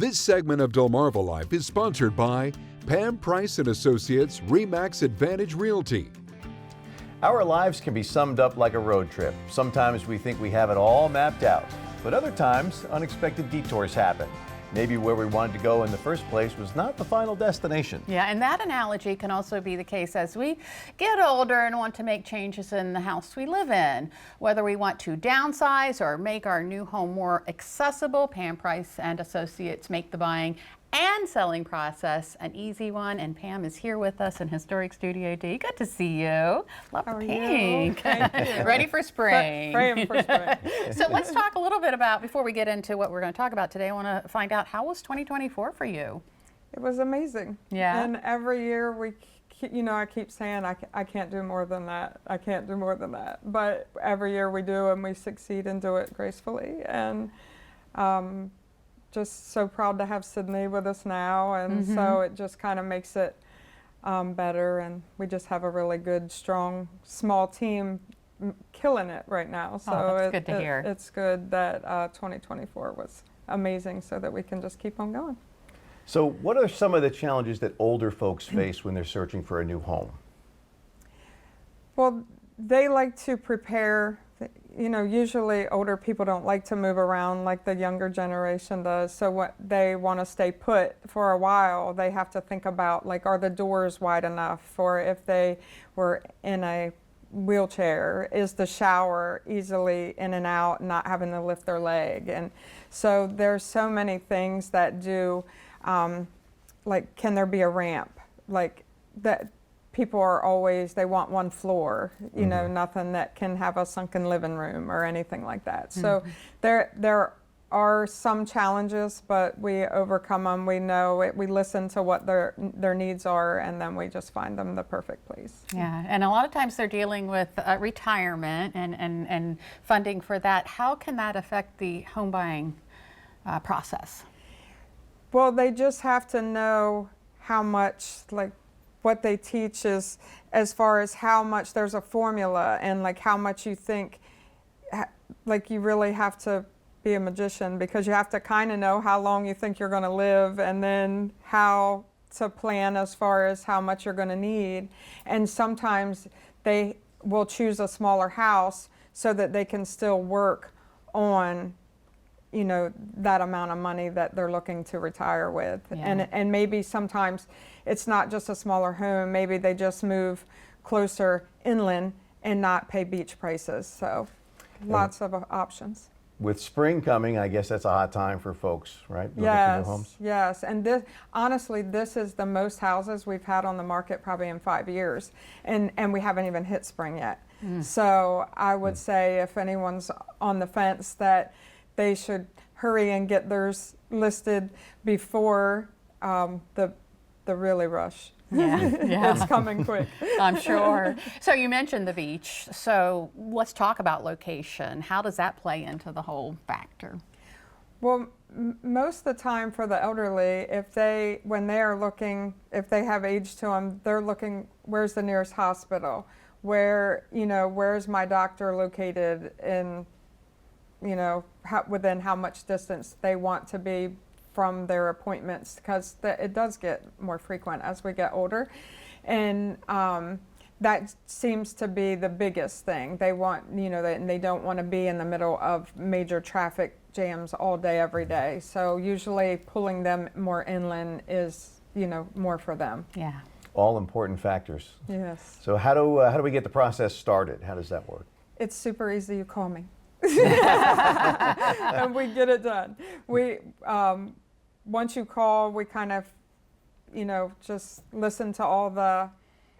This segment of DelmarvaLife is sponsored by Pam Price and Associates RE/MAX Advantage Realty. Our lives can be summed up like a road trip. Sometimes we think we have it all mapped out, but other times unexpected detours happen. Maybe where we wanted to go in the first place was not the final destination. Yeah, and that analogy can also be the case as we get older and want to make changes in the house we live in. Whether we want to downsize or make our new home more accessible, Pam Price and Associates make the buying and selling process an easy one. And Pam is here with us in Historic Studio D. Good to see you. Love the pink. Ready for spring. Praying for spring. So let's talk a little bit about, before we get into what we're going to talk about today, I want to find out, how was 2024 for you? It was amazing. Yeah. And every year I keep saying I can't do more than that. I can't do more than that. But every year we do, and we succeed and do it gracefully. And just so proud to have Sydney with us now, and so it just kind of makes it better, and we just have a really good, strong, small team killing it right now. So that's good to hear. It's good that 2024 was amazing, so that we can just keep on going. So what are some of the challenges that older folks face when they're searching for a new home? Well, they like to prepare. Usually older people don't like to move around like the younger generation does. So what they want to stay put for a while, they have to think about, like, are the doors wide enough? Or if they were in a wheelchair, is the shower easily in and out, not having to lift their leg? And so there's so many things that do, like, can there be a ramp? Like that. People are always, they want one floor, nothing that can have a sunken living room or anything like that. So there are some challenges, but we overcome them. We know it, we listen to what their needs are, and then we just find them the perfect place. Yeah, and a lot of times they're dealing with retirement and funding for that. How can that affect the home buying process? Well, they just have to know how much, like, what they teach is, as far as how much, there's a formula, and like how much you think, like, you really have to be a magician, because you have to kind of know how long you think you're going to live, and then how to plan as far as how much you're going to need. And sometimes they will choose a smaller house so that they can still work on that amount of money that they're looking to retire with. Yeah. And maybe sometimes it's not just a smaller home, maybe they just move closer inland and not pay beach prices. So lots of options. With spring coming, I guess that's a hot time for folks, right? Looking for new homes. Yes. And this, honestly, this is the most houses we've had on the market probably in 5 years. And we haven't even hit spring yet. So I would say, if anyone's on the fence, that they should hurry and get theirs listed before the really rush. Yeah. It's coming quick. I'm sure. So you mentioned the beach. So let's talk about location. How does that play into the whole factor? Well, most of the time for the elderly, when they are looking, if they have age to them, they're looking, where's the nearest hospital? Where's my doctor located in, within how much distance they want to be from their appointments, because it does get more frequent as we get older. And that seems to be the biggest thing. They want, they don't want to be in the middle of major traffic jams all day, every day. So usually pulling them more inland is, more for them. Yeah. All important factors. Yes. So how do we get the process started? How does that work? It's super easy. You call me. And we get it done. We once you call, we kind of, just listen to all the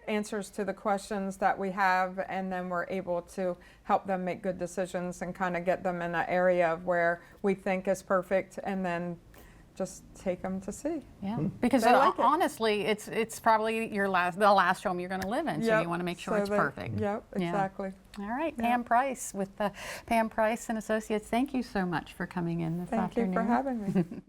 answers to the questions that we have, and then we're able to help them make good decisions and kind of get them in an area of where we think is perfect, and then just take them to see. Yeah, because like honestly, it's probably the last home you're going to live in, so you want to make sure it's perfect. Yep, exactly. All right, Pam Price with Pam Price and Associates. Thank you so much for coming in this afternoon. Thank you for having me.